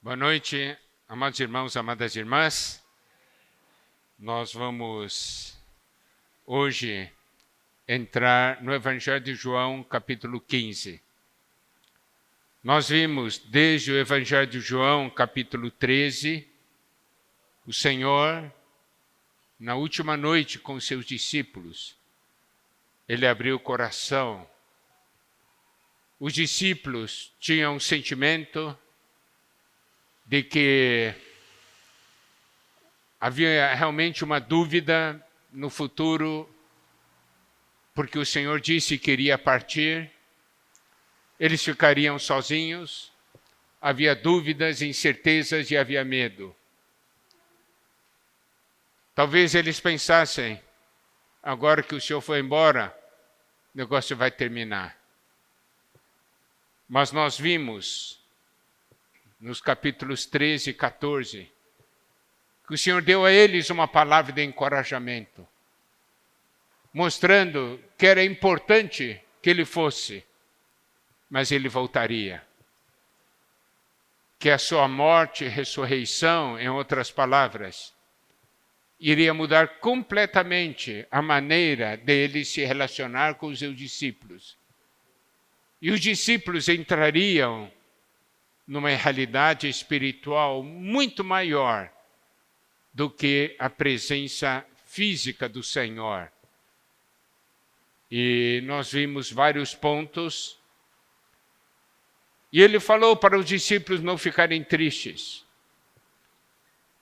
Boa noite, amados irmãos, amadas irmãs. Nós vamos hoje entrar no Evangelho de João, capítulo 15. Nós vimos desde o Evangelho de João, capítulo 13, o Senhor, na última noite com seus discípulos, ele abriu o coração. Os discípulos tinham um sentimento de que havia realmente uma dúvida no futuro, porque o Senhor disse que iria partir, eles ficariam sozinhos, havia dúvidas, incertezas e havia medo. Talvez eles pensassem, agora que o Senhor foi embora, o negócio vai terminar. Mas nós vimos nos capítulos 13 e 14, que o Senhor deu a eles uma palavra de encorajamento, mostrando que era importante que ele fosse, mas ele voltaria. Que a sua morte e ressurreição, em outras palavras, iria mudar completamente a maneira dele se relacionar com os seus discípulos. E os discípulos entrariam numa realidade espiritual muito maior do que a presença física do Senhor. E nós vimos vários pontos. E ele falou para os discípulos não ficarem tristes,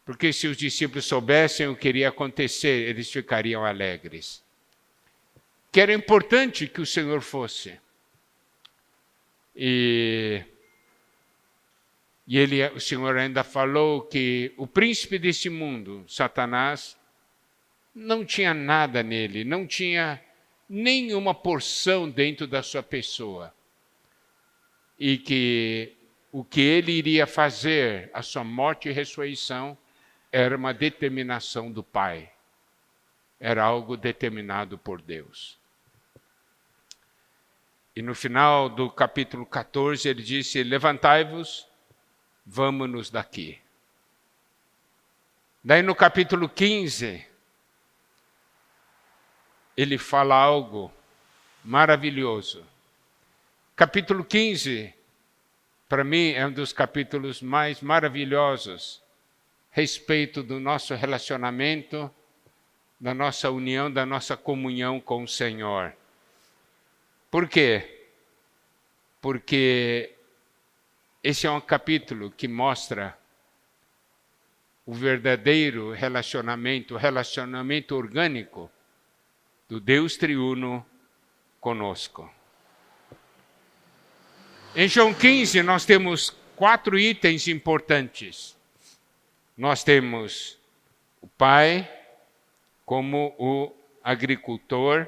porque se os discípulos soubessem o que iria acontecer, eles ficariam alegres. Que era importante que o Senhor fosse. E o Senhor ainda falou que o príncipe desse mundo, Satanás, não tinha nada nele, não tinha nenhuma porção dentro da sua pessoa. E que o que ele iria fazer, a sua morte e ressurreição, era uma determinação do Pai. Era algo determinado por Deus. E no final do capítulo 14, ele disse, levantai-vos, vamos-nos daqui. Daí no capítulo 15, ele fala algo maravilhoso. Capítulo 15, para mim, é um dos capítulos mais maravilhosos a respeito do nosso relacionamento, da nossa união, da nossa comunhão com o Senhor. Por quê? Porque esse é um capítulo que mostra o verdadeiro relacionamento, o relacionamento orgânico do Deus triuno conosco. Em João 15, nós temos 4 itens importantes. Nós temos o Pai como o agricultor,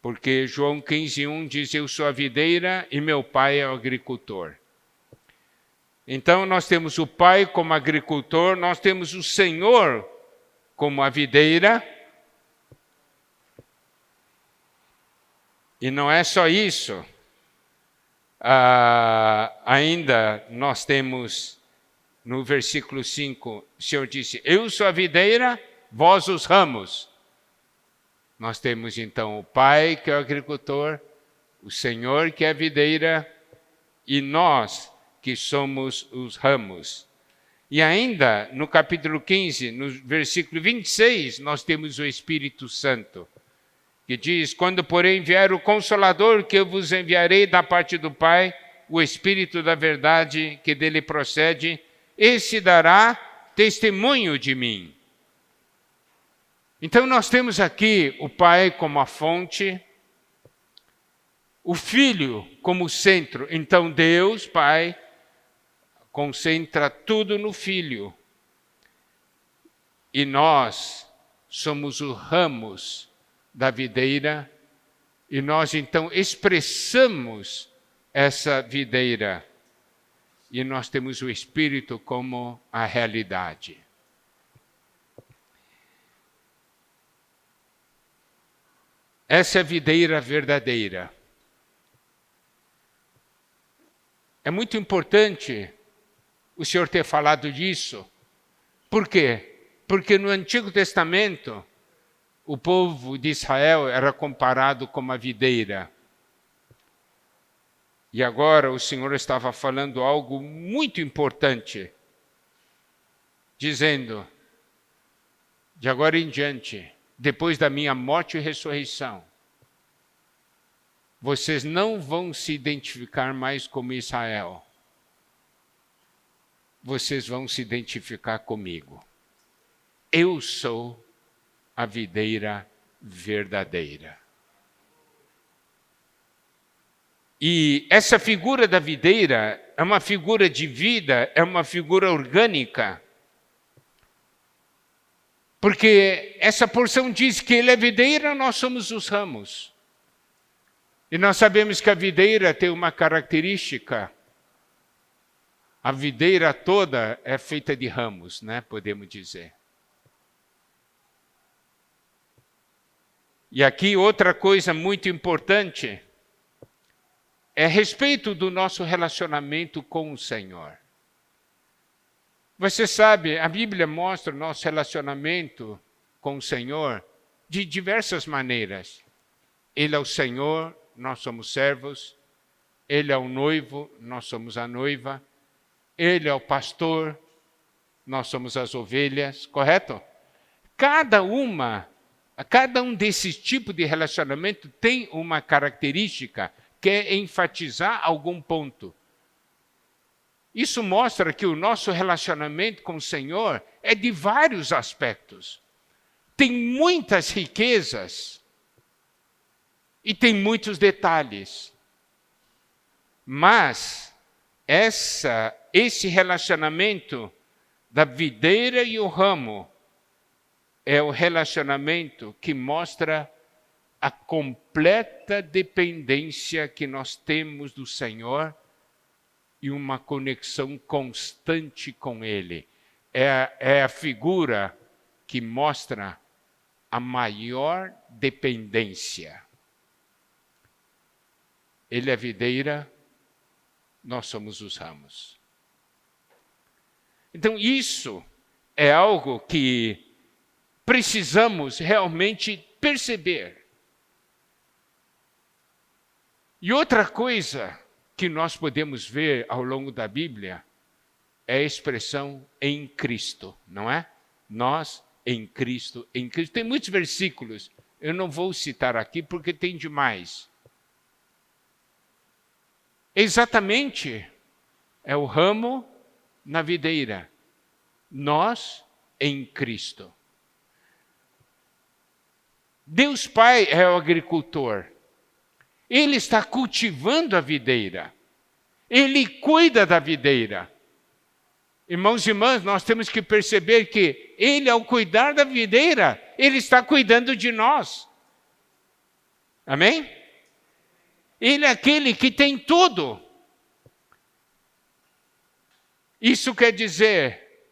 porque João 15:1 diz, eu sou a videira e meu pai é o agricultor. Então nós temos o Pai como agricultor, nós temos o Senhor como a videira. E não é só isso. Ainda nós temos no versículo 5, o Senhor disse, eu sou a videira, vós os ramos. Nós temos então o Pai, que é o agricultor, o Senhor, que é a videira, e nós, que somos os ramos. E ainda, no capítulo 15, no versículo 26, nós temos o Espírito Santo, que diz, quando porém vier o Consolador, que eu vos enviarei da parte do Pai, o Espírito da verdade, que dele procede, esse dará testemunho de mim. Então nós temos aqui o Pai como a fonte, o Filho como centro. Então Deus, Pai, concentra tudo no Filho. E nós somos os ramos da videira, e nós então expressamos essa videira. E nós temos o Espírito como a realidade. Essa é a videira verdadeira. É muito importante o Senhor ter falado disso. Por quê? Porque no Antigo Testamento, o povo de Israel era comparado com uma videira. E agora o Senhor estava falando algo muito importante, dizendo, de agora em diante, depois da minha morte e ressurreição, vocês não vão se identificar mais como Israel. Vocês vão se identificar comigo. Eu sou a videira verdadeira. E essa figura da videira é uma figura de vida, é uma figura orgânica. Porque essa porção diz que ele é videira, nós somos os ramos. E nós sabemos que a videira tem uma característica. A videira toda é feita de ramos, né? Podemos dizer. E aqui outra coisa muito importante é a respeito do nosso relacionamento com o Senhor. Você sabe, a Bíblia mostra o nosso relacionamento com o Senhor de diversas maneiras. Ele é o Senhor, nós somos servos. Ele é o noivo, nós somos a noiva. Ele é o pastor, nós somos as ovelhas, correto? Cada um desses tipos de relacionamento tem uma característica que é enfatizar algum ponto. Isso mostra que o nosso relacionamento com o Senhor é de vários aspectos. Tem muitas riquezas e tem muitos detalhes. Mas esse relacionamento da videira e o ramo é o relacionamento que mostra a completa dependência que nós temos do Senhor e uma conexão constante com Ele. É a figura que mostra a maior dependência. Ele é a videira, nós somos os ramos. Então, isso é algo que precisamos realmente perceber. E outra coisa que nós podemos ver ao longo da Bíblia é a expressão em Cristo, não é? Nós em Cristo, em Cristo. Tem muitos versículos, eu não vou citar aqui porque tem demais. Exatamente, é o ramo na videira. Nós em Cristo. Deus Pai é o agricultor. Ele está cultivando a videira. Ele cuida da videira. Irmãos e irmãs, nós temos que perceber que Ele, ao cuidar da videira, Ele está cuidando de nós. Amém? Ele é aquele que tem tudo. Isso quer dizer,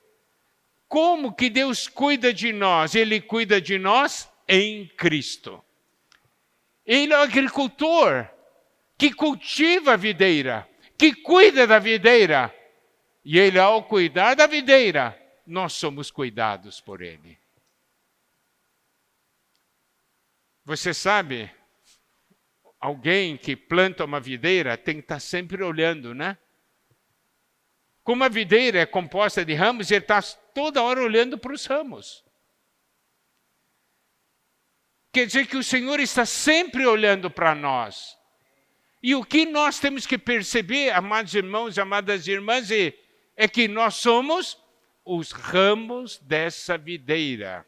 como que Deus cuida de nós? Ele cuida de nós em Cristo. Ele é o agricultor que cultiva a videira, que cuida da videira. E Ele, ao cuidar da videira, nós somos cuidados por Ele. Você sabe, alguém que planta uma videira tem que estar sempre olhando, né? Como a videira é composta de ramos, ele está toda hora olhando para os ramos. Quer dizer que o Senhor está sempre olhando para nós. E o que nós temos que perceber, amados irmãos e amadas irmãs, é que nós somos os ramos dessa videira.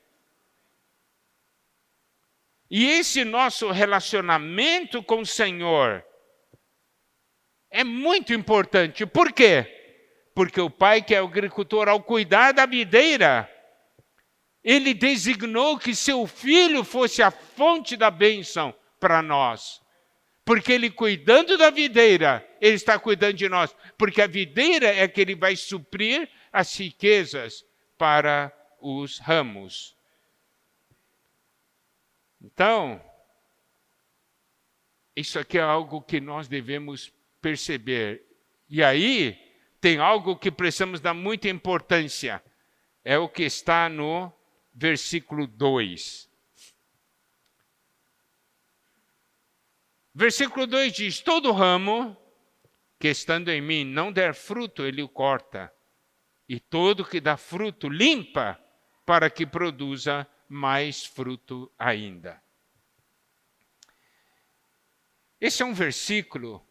E esse nosso relacionamento com o Senhor é muito importante. Por quê? Porque o Pai, que é o agricultor, ao cuidar da videira, Ele designou que seu Filho fosse a fonte da bênção para nós. Porque Ele, cuidando da videira, Ele está cuidando de nós. Porque a videira é que Ele vai suprir as riquezas para os ramos. Então, isso aqui é algo que nós devemos perceber. E aí, tem algo que precisamos dar muita importância. É o que está no versículo 2. Versículo 2 diz: todo ramo que estando em mim não der fruto, ele o corta. E todo que dá fruto, limpa, para que produza mais fruto ainda. Esse é um versículo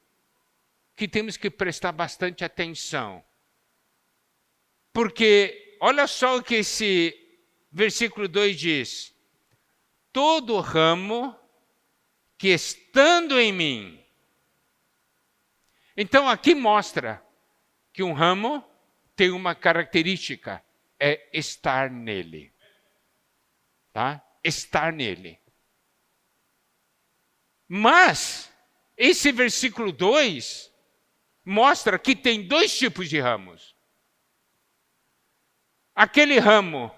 que temos que prestar bastante atenção. Porque, olha só o que esse versículo 2 diz: todo ramo que estando em mim. Então aqui mostra que um ramo tem uma característica, é estar nele. Tá? Estar nele. Mas esse versículo 2 mostra que tem dois tipos de ramos. Aquele ramo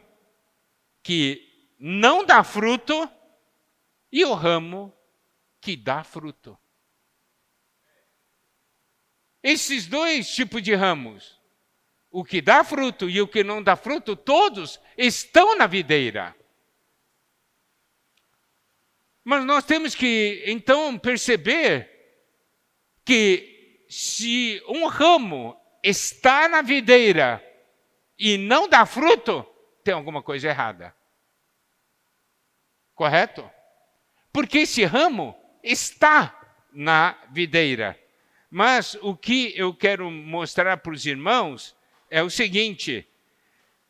que não dá fruto e o ramo que dá fruto. Esses dois tipos de ramos, o que dá fruto e o que não dá fruto, todos estão na videira. Mas nós temos que, então, perceber que se um ramo está na videira e não dá fruto, tem alguma coisa errada. Correto? Porque esse ramo está na videira. Mas o que eu quero mostrar para os irmãos é o seguinte: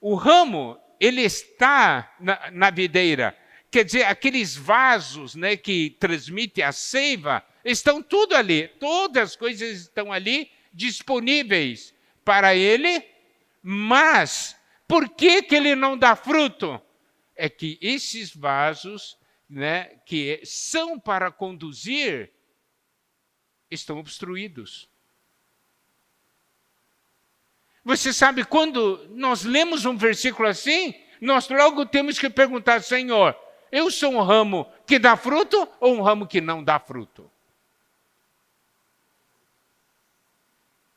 o ramo, ele está na videira. Quer dizer, aqueles vasos, né, que transmitem a seiva, estão tudo ali. Todas as coisas estão ali disponíveis para ele. Mas, por que ele não dá fruto? É que esses vasos, né, que são para conduzir, estão obstruídos. Você sabe, quando nós lemos um versículo assim, nós logo temos que perguntar: Senhor, eu sou um ramo que dá fruto ou um ramo que não dá fruto?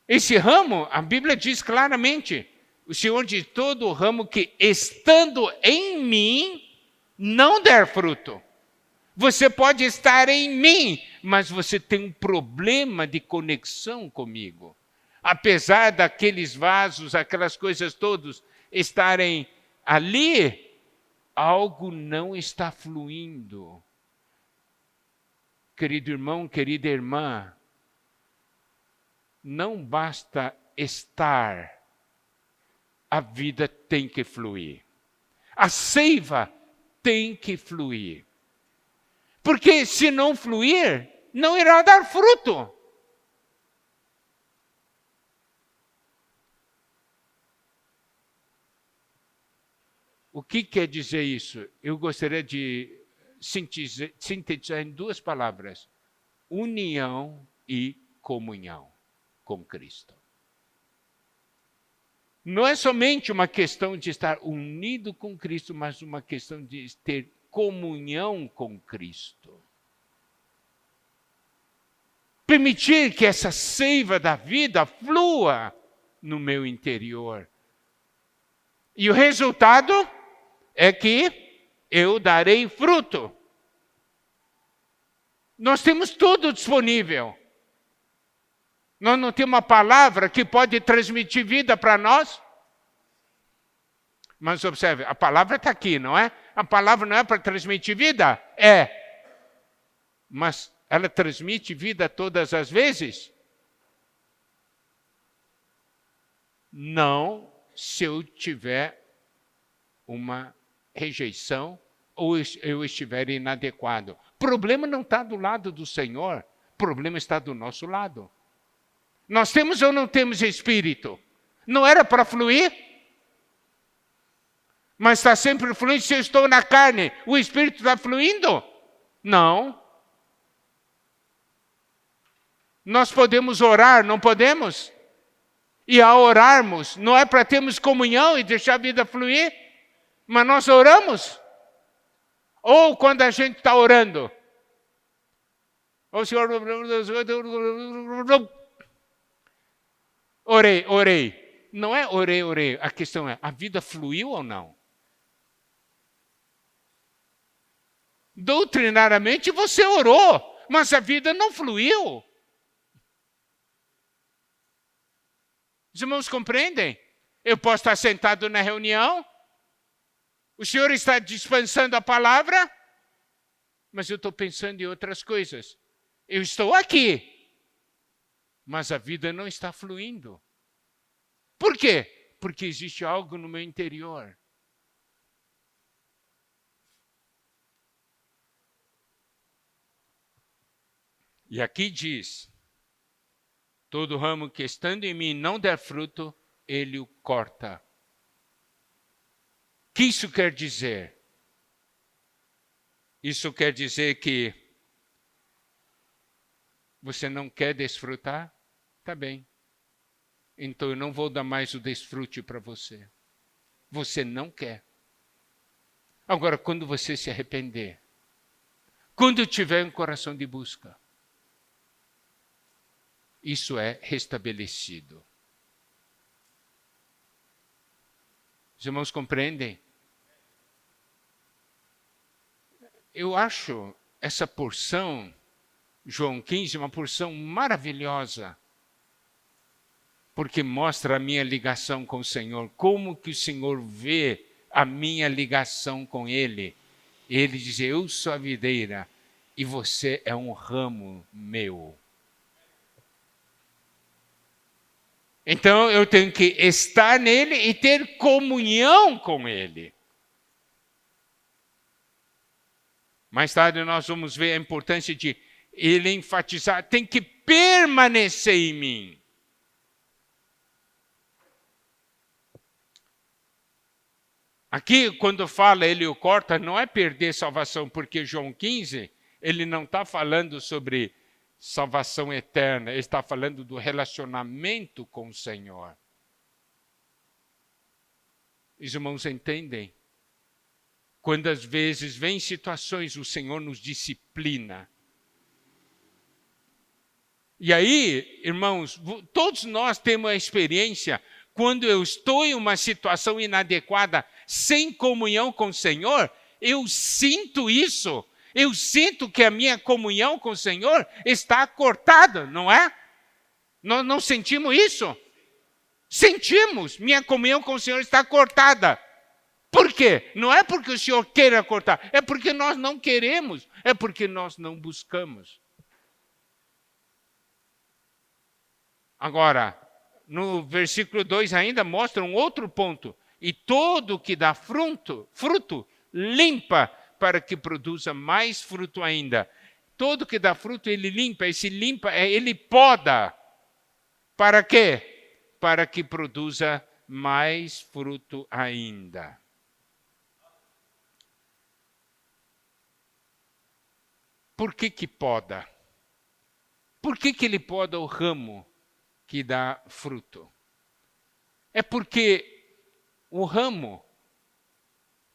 Esse ramo, a Bíblia diz claramente, o Senhor diz: todo ramo que estando em mim não der fruto. Você pode estar em mim, mas você tem um problema de conexão comigo. Apesar daqueles vasos, aquelas coisas todas estarem ali, algo não está fluindo. Querido irmão, querida irmã, não basta estar, a vida tem que fluir. A seiva tem que fluir. Porque se não fluir, não irá dar fruto. O que quer dizer isso? Eu gostaria de sintetizar em duas palavras: união e comunhão com Cristo. Não é somente uma questão de estar unido com Cristo, mas uma questão de ter comunhão com Cristo. Permitir que essa seiva da vida flua no meu interior. E o resultado é que eu darei fruto. Nós temos tudo disponível. Nós não temos uma palavra que pode transmitir vida para nós? Mas observe, a palavra está aqui, não é? A palavra não é para transmitir vida? É. Mas ela transmite vida todas as vezes? Não, se eu tiver uma rejeição ou eu estiver inadequado. O problema não está do lado do Senhor, o problema está do nosso lado. Nós temos ou não temos espírito? Não era para fluir? Mas está sempre fluindo. Se eu estou na carne, o espírito está fluindo? Não. Nós podemos orar, não podemos? E ao orarmos, não é para termos comunhão e deixar a vida fluir? Mas nós oramos? Ou quando a gente está orando? O Senhor... Orei. Não é orei. A questão é, a vida fluiu ou não? Doutrinariamente você orou, mas a vida não fluiu. Os irmãos compreendem? Eu posso estar sentado na reunião, o Senhor está dispensando a palavra, mas eu estou pensando em outras coisas. Eu estou aqui, mas a vida não está fluindo. Por quê? Porque existe algo no meu interior. E aqui diz, todo ramo que estando em mim não der fruto, ele o corta. O que isso quer dizer? Isso quer dizer que você não quer desfrutar? Tá bem. Então eu não vou dar mais o desfrute para você. Você não quer. Agora, quando você se arrepender, quando tiver um coração de busca, isso é restabelecido. Os irmãos compreendem? Eu acho essa porção, João 15, uma porção maravilhosa, porque mostra a minha ligação com o Senhor, como que o Senhor vê a minha ligação com Ele. Ele diz, eu sou a videira e você é um ramo meu. Então eu tenho que estar nele e ter comunhão com Ele. Mais tarde nós vamos ver a importância de ele enfatizar, tem que permanecer em mim. Aqui, quando fala ele o corta, não é perder salvação, porque João 15, ele não está falando sobre salvação eterna, ele está falando do relacionamento com o Senhor. Os irmãos entendem? Quando às vezes vem situações, o Senhor nos disciplina. E aí, irmãos, todos nós temos a experiência, quando eu estou em uma situação inadequada, sem comunhão com o Senhor, eu sinto isso. Eu sinto que a minha comunhão com o Senhor está cortada, não é? Nós não sentimos isso? Sentimos, minha comunhão com o Senhor está cortada. Por quê? Não é porque o Senhor queira cortar, é porque nós não queremos, é porque nós não buscamos. Agora, no versículo 2 ainda mostra um outro ponto. E todo que dá fruto, limpa para que produza mais fruto ainda. Todo que dá fruto, ele limpa. Esse limpa, ele poda. Para quê? Para que produza mais fruto ainda. Por que poda? Por que ele poda o ramo que dá fruto? É porque o ramo,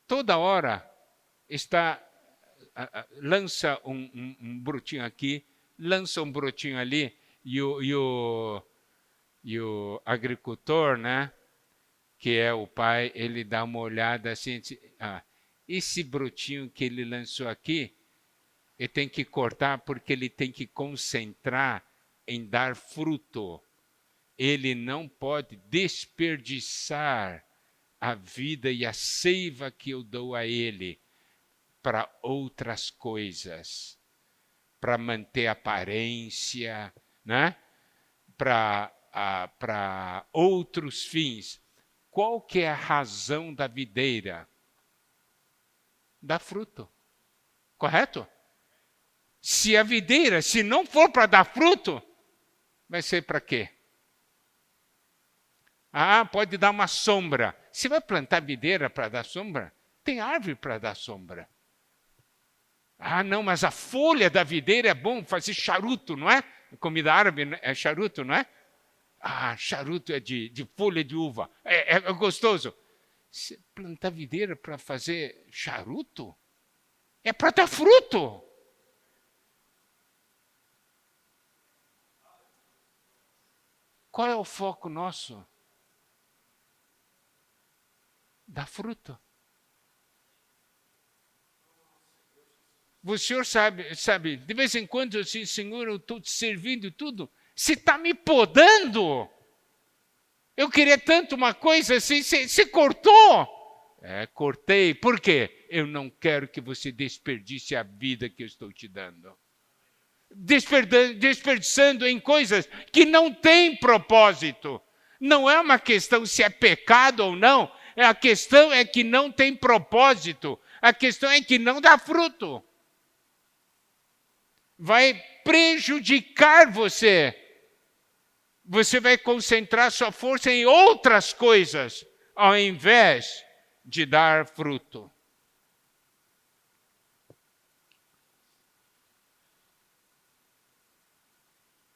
toda hora, lança um brotinho aqui, lança um brotinho ali, e o agricultor, né, que é o pai, ele dá uma olhada assim, esse brotinho que ele lançou aqui, ele tem que cortar porque ele tem que concentrar em dar fruto. Ele não pode desperdiçar a vida e a seiva que eu dou a ele para outras coisas, para manter aparência, né? Para outros fins. Qual que é a razão da videira? Dá fruto, correto? Se a videira, se não for para dar fruto, vai ser para quê? Pode dar uma sombra. Você vai plantar videira para dar sombra? Tem árvore para dar sombra. Não, mas a folha da videira é bom fazer charuto, não é? Comida árabe é charuto, não é? Charuto é de folha de uva. É gostoso. Você plantar videira para fazer charuto? É para dar fruto. Qual é o foco nosso? Dar fruto. O senhor sabe, de vez em quando eu digo, Senhor, eu estou te servindo tudo. Você está me podando. Eu queria tanto uma coisa assim, você cortou. Cortei. Por quê? Eu não quero que você desperdice a vida que eu estou te dando. Desperdiçando em coisas que não têm propósito. Não é uma questão se é pecado ou não. A questão é que não tem propósito. A questão é que não dá fruto. Vai prejudicar você. Você vai concentrar sua força em outras coisas, ao invés de dar fruto.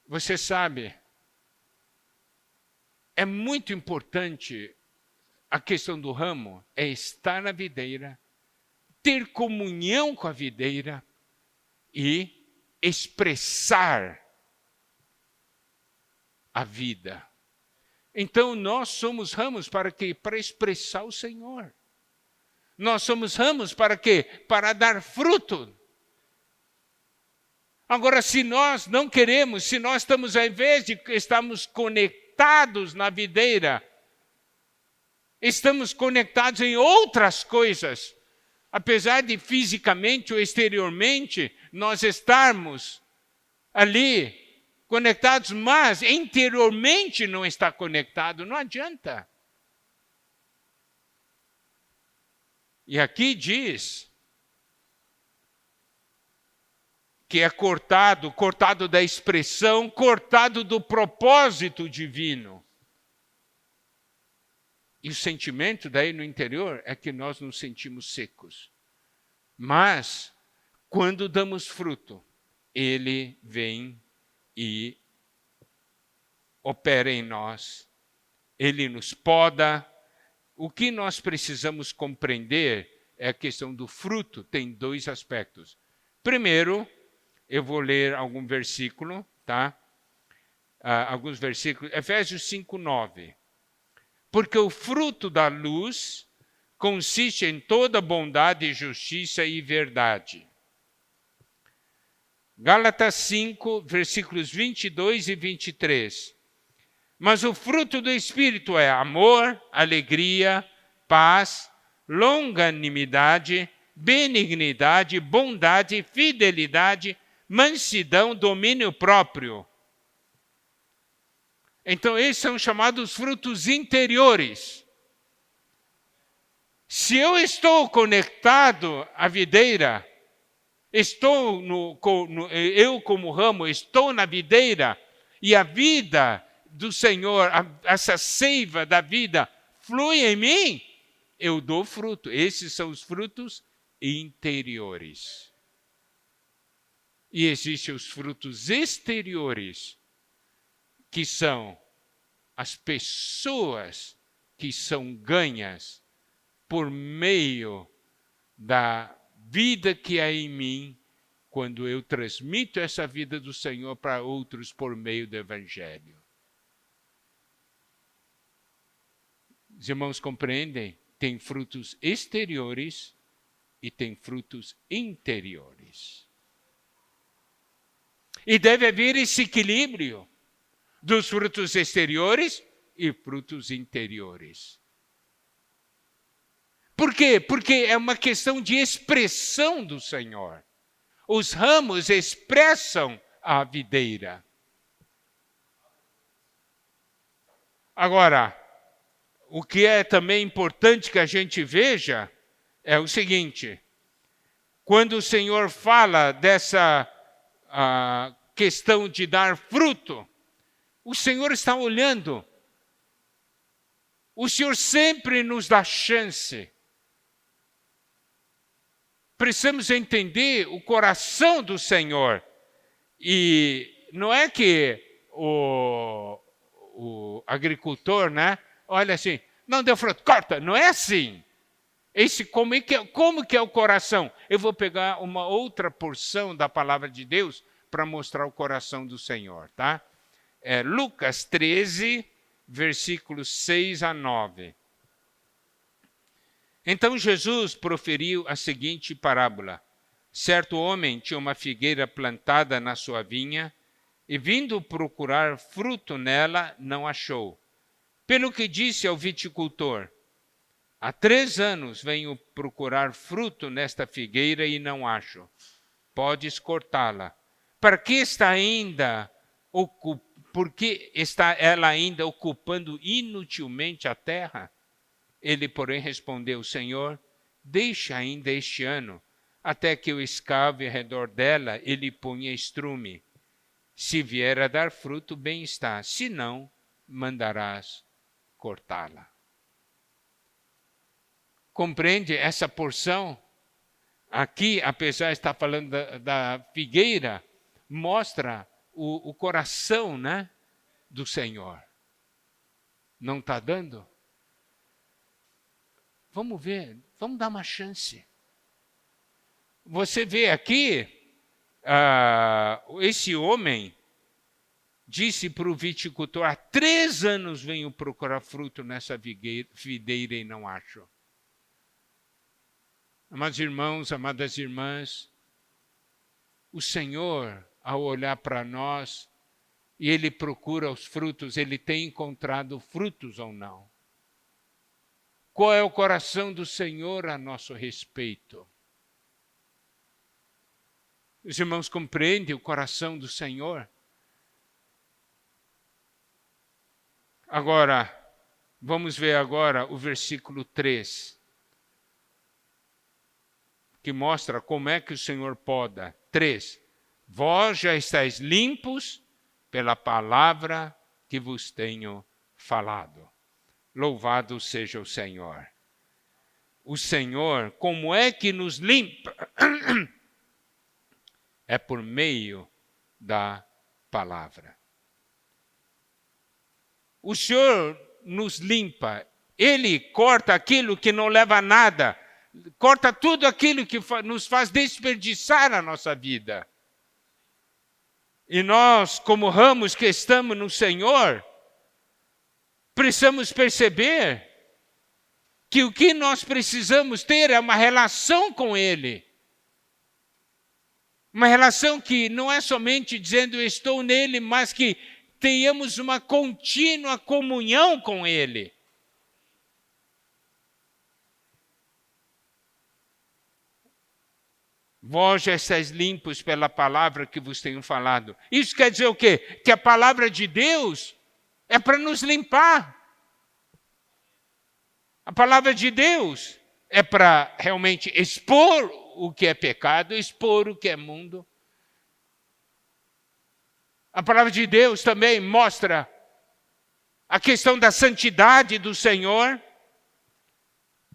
Você sabe, é muito importante a questão do ramo, é estar na videira, ter comunhão com a videira e expressar a vida. Então nós somos ramos para quê? Para expressar o Senhor. Nós somos ramos para quê? Para dar fruto. Agora, se nós não queremos, se nós estamos, ao invés de estarmos conectados na videira, estamos conectados em outras coisas, apesar de fisicamente ou exteriormente nós estarmos ali conectados, mas interiormente não está conectado, não adianta. E aqui diz que é cortado da expressão, cortado do propósito divino. E o sentimento daí no interior é que nós nos sentimos secos. Mas, quando damos fruto, ele vem e opera em nós. Ele nos poda. O que nós precisamos compreender é a questão do fruto. Tem dois aspectos. Primeiro, eu vou ler algum versículo, tá? Alguns versículos. Efésios 5:9. Porque o fruto da luz consiste em toda bondade, justiça e verdade. Gálatas 5, versículos 22 e 23. Mas o fruto do Espírito é amor, alegria, paz, longanimidade, benignidade, bondade, fidelidade, mansidão, domínio próprio. Então, esses são chamados frutos interiores. Se eu estou conectado à videira, eu como ramo, estou na videira, e a vida do Senhor, essa seiva da vida, flui em mim, eu dou fruto. Esses são os frutos interiores. E existem os frutos exteriores, que são as pessoas que são ganhas por meio da vida que há em mim, quando eu transmito essa vida do Senhor para outros por meio do Evangelho. Os irmãos compreendem? Tem frutos exteriores e tem frutos interiores. E deve haver esse equilíbrio dos frutos exteriores e frutos interiores. Por quê? Porque é uma questão de expressão do Senhor. Os ramos expressam a videira. Agora, o que é também importante que a gente veja é o seguinte: quando o Senhor fala dessa questão de dar fruto, o Senhor está olhando. O Senhor sempre nos dá chance. Precisamos entender o coração do Senhor. E não é que o agricultor, né? Olha assim, não deu fruto, corta. Não é assim. Como que é o coração? Eu vou pegar uma outra porção da palavra de Deus para mostrar o coração do Senhor, tá? é Lucas 13, versículos 6 a 9. Então Jesus proferiu a seguinte parábola. Certo homem tinha uma figueira plantada na sua vinha e, vindo procurar fruto nela, não achou. Pelo que disse ao viticultor: há 3 anos venho procurar fruto nesta figueira e não acho. Podes cortá-la. Por que está ela ainda ocupando inutilmente a terra? Ele, porém, respondeu: Senhor, deixa ainda este ano, até que eu escave ao redor dela e lhe ponha estrume. Se vier a dar fruto, bem está. Se não, mandarás cortá-la. Compreende essa porção? Aqui, apesar de estar falando da figueira, mostra o coração, né, do Senhor. Não está dando? Vamos ver, vamos dar uma chance. Você vê aqui, esse homem disse para o viticultor: há 3 anos venho procurar fruto nessa videira e não acho. Amados irmãos, amadas irmãs, o Senhor, ao olhar para nós, e Ele procura os frutos, Ele tem encontrado frutos ou não? Qual é o coração do Senhor a nosso respeito? Os irmãos compreendem o coração do Senhor? Agora, vamos ver agora o versículo 3, que mostra como é que o Senhor poda. 3. Vós já estáis limpos pela palavra que vos tenho falado. Louvado seja o Senhor. O Senhor, como é que nos limpa? É por meio da palavra. O Senhor nos limpa. Ele corta aquilo que não leva a nada. Corta tudo aquilo que nos faz desperdiçar a nossa vida. E nós, como ramos que estamos no Senhor, precisamos perceber que o que nós precisamos ter é uma relação com Ele. Uma relação que não é somente dizendo eu estou nele, mas que tenhamos uma contínua comunhão com Ele. Vós já estáis limpos pela palavra que vos tenho falado. Isso quer dizer o quê? Que a palavra de Deus é para nos limpar. A palavra de Deus é para realmente expor o que é pecado, expor o que é mundo. A palavra de Deus também mostra a questão da santidade do Senhor.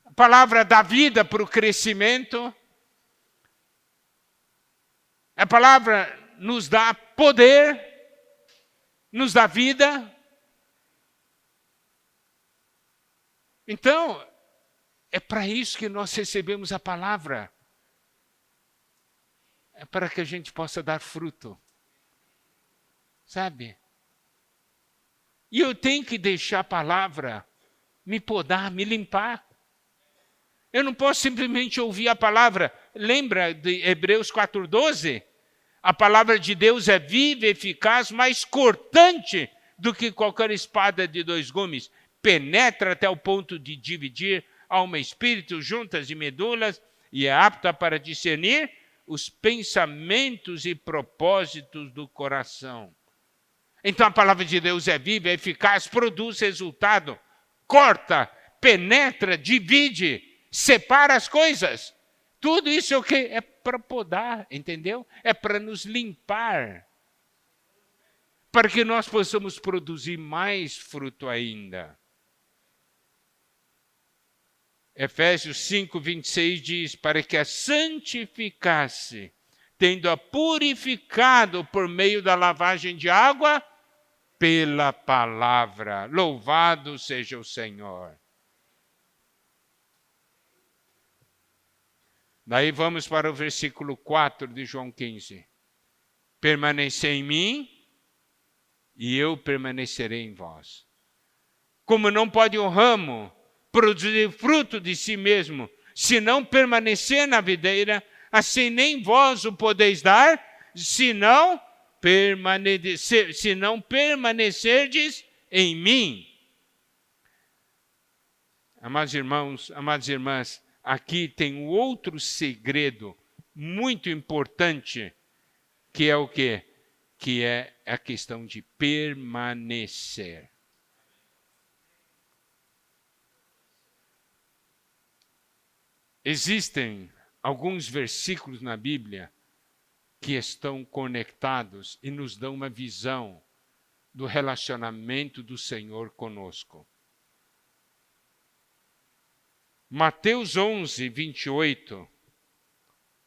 A palavra dá vida para o crescimento. A palavra nos dá poder, nos dá vida. Então, é para isso que nós recebemos a palavra. É para que a gente possa dar fruto. Sabe? E eu tenho que deixar a palavra me podar, me limpar. Eu não posso simplesmente ouvir a palavra. Lembra de Hebreus 4:12? A palavra de Deus é viva, eficaz, mais cortante do que qualquer espada de 2 gumes. Penetra até o ponto de dividir alma e espírito, juntas e medulas, e é apta para discernir os pensamentos e propósitos do coração. Então a palavra de Deus é viva, é eficaz, produz resultado, corta, penetra, divide, separa as coisas. Tudo isso é o quê? É para podar, entendeu? É para nos limpar. Para que nós possamos produzir mais fruto ainda. Efésios 5:26 diz: para que a santificasse, tendo-a purificado por meio da lavagem de água, pela palavra. Louvado seja o Senhor. Daí vamos para o versículo 4 de João 15. Permanecei em mim e eu permanecerei em vós. Como não pode o ramo produzir fruto de si mesmo, se não permanecer na videira, assim nem vós o podeis dar, se não permanecerdes em mim. Amados irmãos, amadas irmãs, aqui tem um outro segredo muito importante, que é o quê? Que é a questão de permanecer. Existem alguns versículos na Bíblia que estão conectados e nos dão uma visão do relacionamento do Senhor conosco. Mateus 11, 28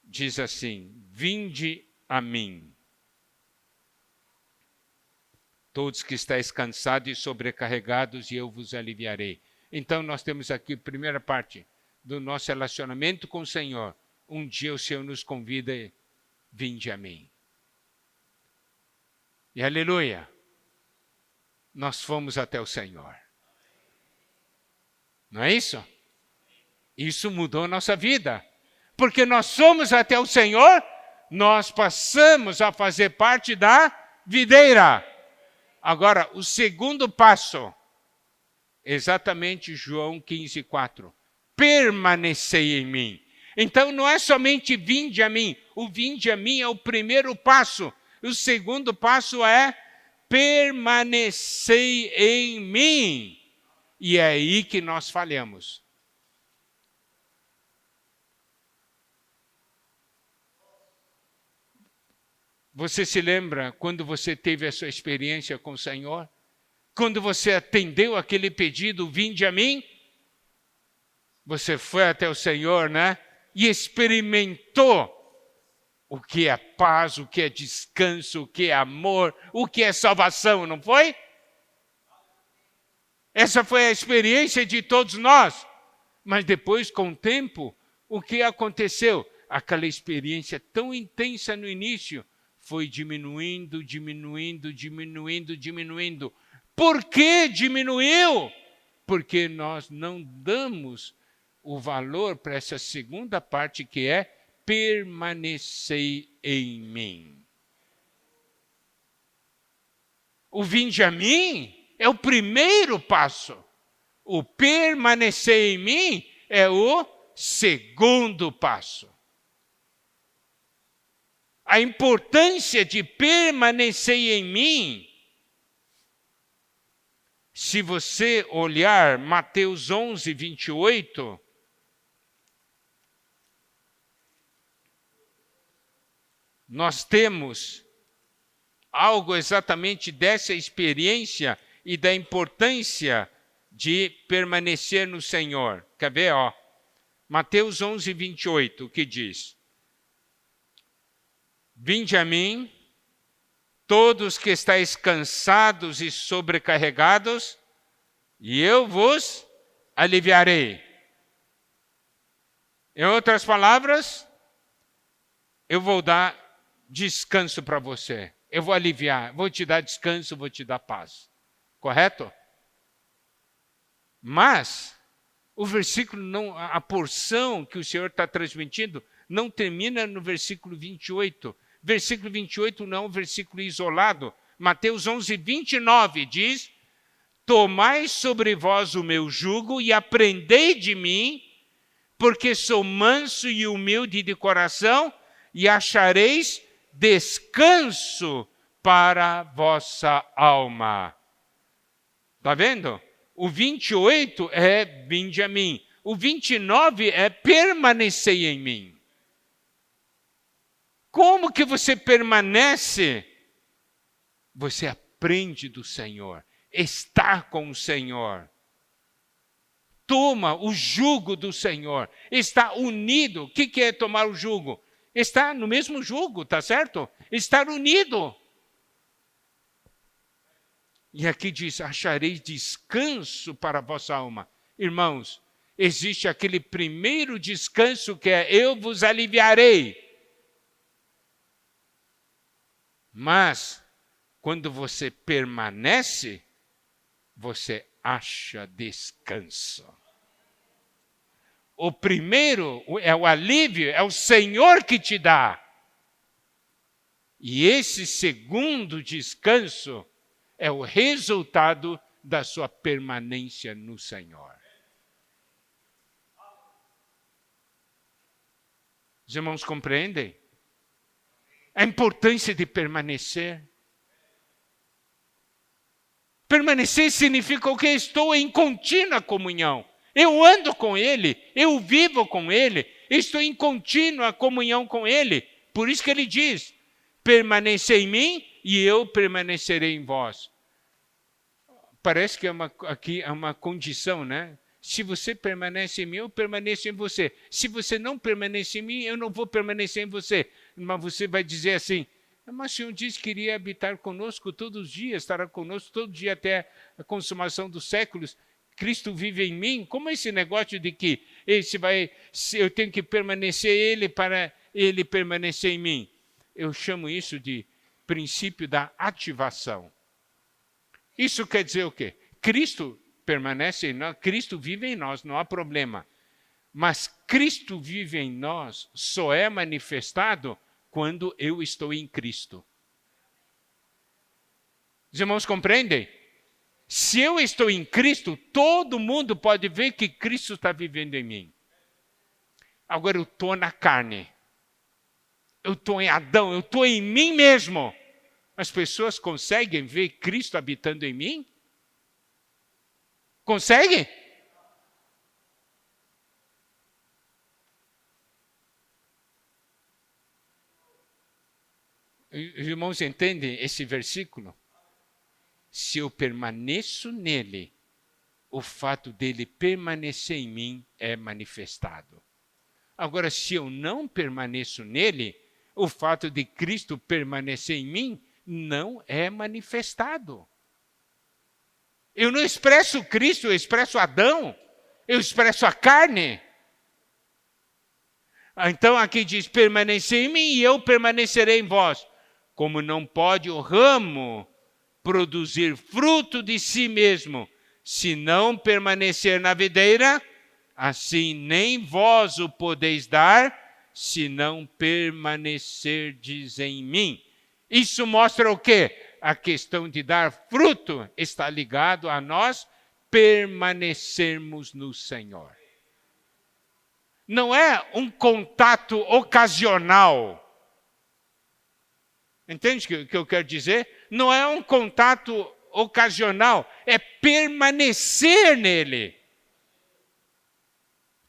diz assim: vinde a mim, todos que estáis cansados e sobrecarregados, e eu vos aliviarei. Então nós temos aqui a primeira parte do nosso relacionamento com o Senhor. Um dia o Senhor nos convida, vinde a mim. E aleluia, nós fomos até o Senhor. Não é isso? Isso mudou a nossa vida. Porque nós fomos até o Senhor, nós passamos a fazer parte da videira. Agora, o segundo passo, exatamente João 15, 4. Permanecei em mim. Então não é somente vinde a mim. O vinde a mim é o primeiro passo. O segundo passo é permanecei em mim. E é aí que nós falhamos. Você se lembra quando você teve a sua experiência com o Senhor? Quando você atendeu aquele pedido, vinde a mim? Você foi até o Senhor, né? E experimentou o que é paz, o que é descanso, o que é amor, o que é salvação, não foi? Essa foi a experiência de todos nós. Mas depois, com o tempo, o que aconteceu? Aquela experiência tão intensa no início foi diminuindo. Por que diminuiu? Porque nós não damos o valor para essa segunda parte, que é permanecei em mim. O vinde a mim é o primeiro passo. O permanecer em mim é o segundo passo. A importância de permanecer em mim, se você olhar Mateus 11, 28, nós temos algo exatamente dessa experiência e da importância de permanecer no Senhor. Quer ver? Mateus 11, 28, o que diz? Vinde a mim, todos que estáis cansados e sobrecarregados, e eu vos aliviarei. Em outras palavras, eu vou dar descanso para você. Eu vou aliviar, vou te dar descanso, vou te dar paz. Correto? Mas o versículo não, a porção que o Senhor está transmitindo não termina no versículo 28. Versículo 28 não é um versículo isolado. Mateus 11, 29 diz: tomai sobre vós o meu jugo e aprendei de mim, porque sou manso e humilde de coração, e achareis descanso para a vossa alma. Está vendo? O 28 é vinde a mim. O 29 é permanecei em mim. Como que você permanece? Você aprende do Senhor, está com o Senhor. Toma o jugo do Senhor, está unido. O que é tomar o jugo? Está no mesmo jugo, tá certo? Estar unido. E aqui diz, achareis descanso para a vossa alma. Irmãos, existe aquele primeiro descanso que é, eu vos aliviarei. Mas quando você permanece, você acha descanso. O primeiro é o alívio, é o Senhor que te dá. E esse segundo descanso é o resultado da sua permanência no Senhor. Os irmãos compreendem? A importância de permanecer. Permanecer significa o quê? Estou em contínua comunhão. Eu ando com Ele, eu vivo com Ele, estou em contínua comunhão com Ele. Por isso que Ele diz, permanecer em mim e eu permanecerei em vós. Parece que aqui é uma condição, né? Se você permanece em mim, eu permaneço em você. Se você não permanece em mim, eu não vou permanecer em você. Mas você vai dizer assim, mas o Senhor disse que iria habitar conosco todos os dias, estará conosco todo dia até a consumação dos séculos. Cristo vive em mim? Como é esse negócio de que eu tenho que permanecer Ele para Ele permanecer em mim? Eu chamo isso de princípio da ativação. Isso quer dizer o quê? Cristo permanece em nós, Cristo vive em nós, não há problema. Mas Cristo vive em nós só é manifestado quando eu estou em Cristo. Os irmãos compreendem? Se eu estou em Cristo, todo mundo pode ver que Cristo está vivendo em mim. Agora eu estou na carne. Eu estou em Adão, eu estou em mim mesmo. As pessoas conseguem ver Cristo habitando em mim? Conseguem? Os irmãos entendem esse versículo? Se eu permaneço nele, o fato dele permanecer em mim é manifestado. Agora, se eu não permaneço nele, o fato de Cristo permanecer em mim não é manifestado. Eu não expresso Cristo, eu expresso Adão, eu expresso a carne. Então aqui diz, permanecer em mim e eu permanecerei em vós. Como não pode o ramo produzir fruto de si mesmo, se não permanecer na videira, assim nem vós o podeis dar, se não permanecerdes em mim. Isso mostra o quê? A questão de dar fruto está ligado a nós permanecermos no Senhor. Não é um contato ocasional. Entende o que eu quero dizer? Não é um contato ocasional, é permanecer nele.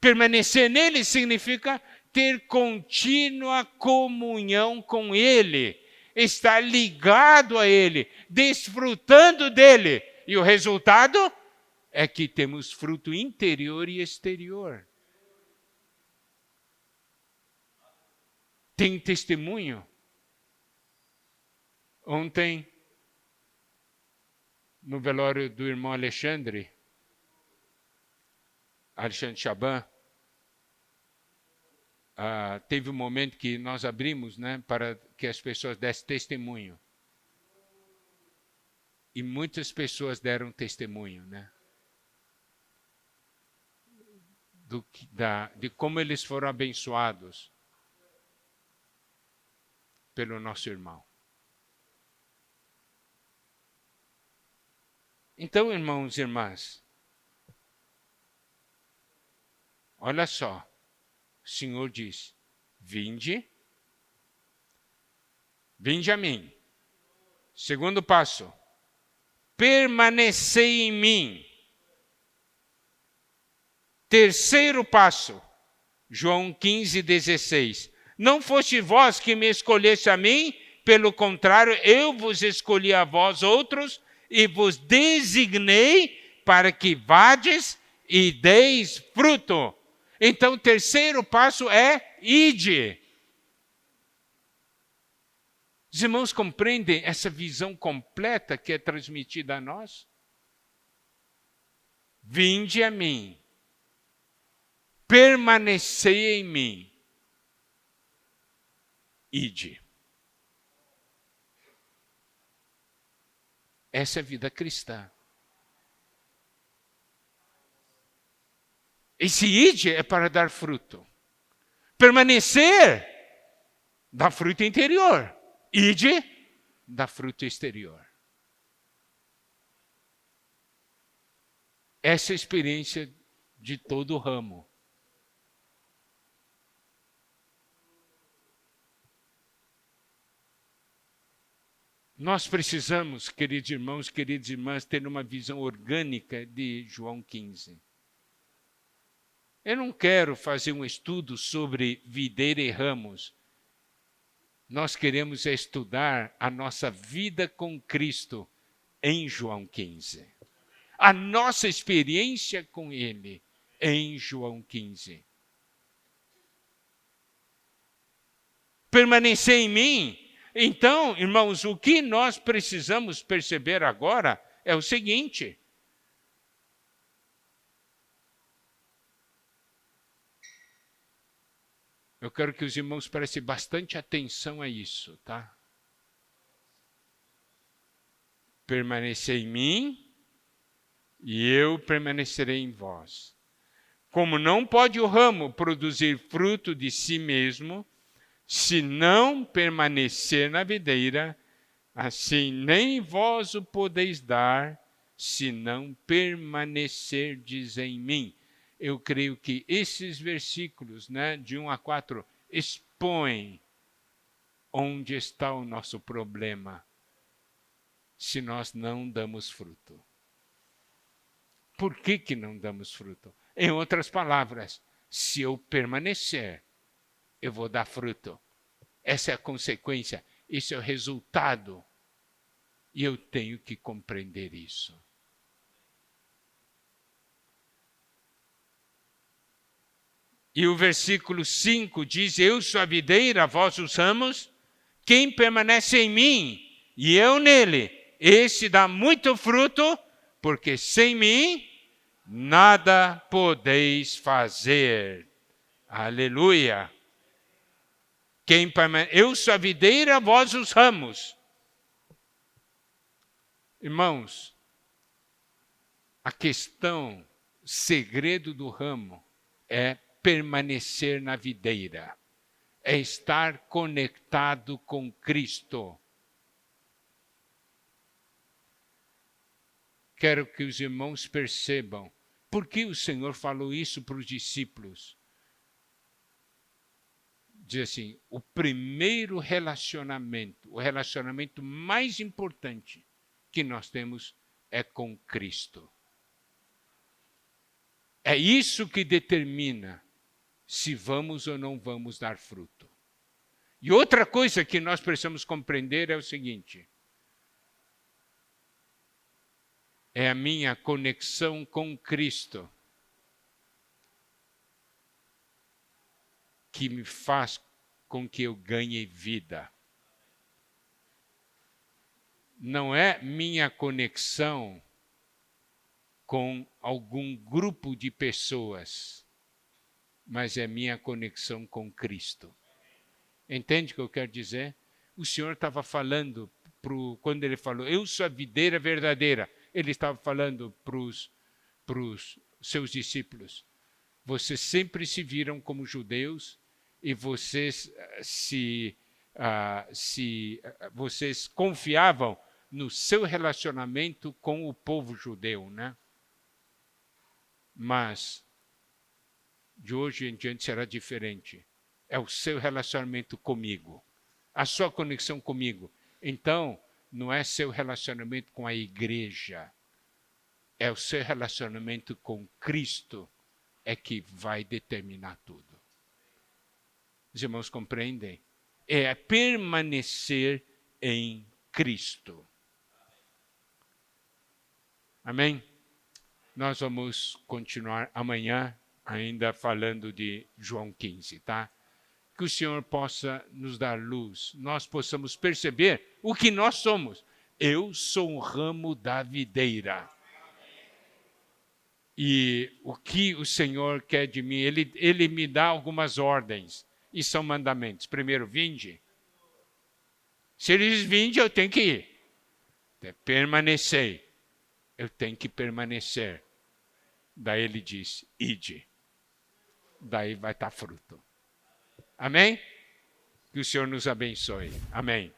Permanecer nele significa ter contínua comunhão com ele, estar ligado a ele, desfrutando dele. E o resultado é que temos fruto interior e exterior. Tem testemunho. Ontem, no velório do irmão Alexandre Chaban, teve um momento que nós abrimos, né, para que as pessoas dessem testemunho. E muitas pessoas deram testemunho, né? De como eles foram abençoados pelo nosso irmão. Então, irmãos e irmãs, olha só, o Senhor diz, vinde a mim. Segundo passo, permanecei em mim. Terceiro passo, João 15:16. Não foste vós que me escolheste a mim, pelo contrário, eu vos escolhi a vós outros e vos designei para que vades e deis fruto. Então, o terceiro passo é ide. Os irmãos compreendem essa visão completa que é transmitida a nós? Vinde a mim, permanecei em mim, ide. Essa é a vida cristã. Esse ide é para dar fruto. Permanecer dá fruto interior. Ide dá fruto exterior. Essa é a experiência de todo o ramo. Nós precisamos, queridos irmãos, queridas irmãs, ter uma visão orgânica de João 15. Eu não quero fazer um estudo sobre videira e ramos. Nós queremos estudar a nossa vida com Cristo em João 15. A nossa experiência com Ele em João 15. Permanecer em mim. Então, irmãos, o que nós precisamos perceber agora é o seguinte. Eu quero que os irmãos prestem bastante atenção a isso, tá? Permanecer em mim e eu permanecerei em vós. Como não pode o ramo produzir fruto de si mesmo, se não permanecer na videira, assim nem vós o podeis dar, se não permanecerdes em mim. Eu creio que esses versículos, de 1 a 4, expõem onde está o nosso problema, se nós não damos fruto. Por que não damos fruto? Em outras palavras, se eu permanecer, eu vou dar fruto. Essa é a consequência, esse é o resultado. E eu tenho que compreender isso. E o versículo 5 diz, eu sou a videira, vós os ramos, quem permanece em mim e eu nele, esse dá muito fruto, porque sem mim nada podeis fazer. Aleluia! Eu sou a videira, vós os ramos. Irmãos, a questão, segredo do ramo é permanecer na videira, é estar conectado com Cristo. Quero que os irmãos percebam por que o Senhor falou isso para os discípulos. Diz assim, o primeiro relacionamento, o relacionamento mais importante que nós temos é com Cristo. É isso que determina se vamos ou não vamos dar fruto. E outra coisa que nós precisamos compreender é o seguinte, é a minha conexão com Cristo que me faz com que eu ganhe vida. Não é minha conexão com algum grupo de pessoas, mas é minha conexão com Cristo. Entende o que eu quero dizer? O Senhor estava falando, quando ele falou, eu sou a videira verdadeira, ele estava falando para os seus discípulos. Vocês sempre se viram como judeus e vocês vocês confiavam no seu relacionamento com o povo judeu, né? Mas de hoje em diante será diferente. É o seu relacionamento comigo, a sua conexão comigo. Então, não é seu relacionamento com a igreja, é o seu relacionamento com Cristo é que vai determinar tudo. Os irmãos compreendem? É permanecer em Cristo. Amém? Nós vamos continuar amanhã ainda falando de João 15, tá? Que o Senhor possa nos dar luz, nós possamos perceber o que nós somos. Eu sou um ramo da videira. E o que o Senhor quer de mim, Ele me dá algumas ordens, e são mandamentos. Primeiro, vinde. Se Ele diz vinde, eu tenho que ir. pergunta é: permanecei. Eu tenho que permanecer. Daí ele diz: ide. Daí vai estar fruto. Amém? Que o Senhor nos abençoe. Amém.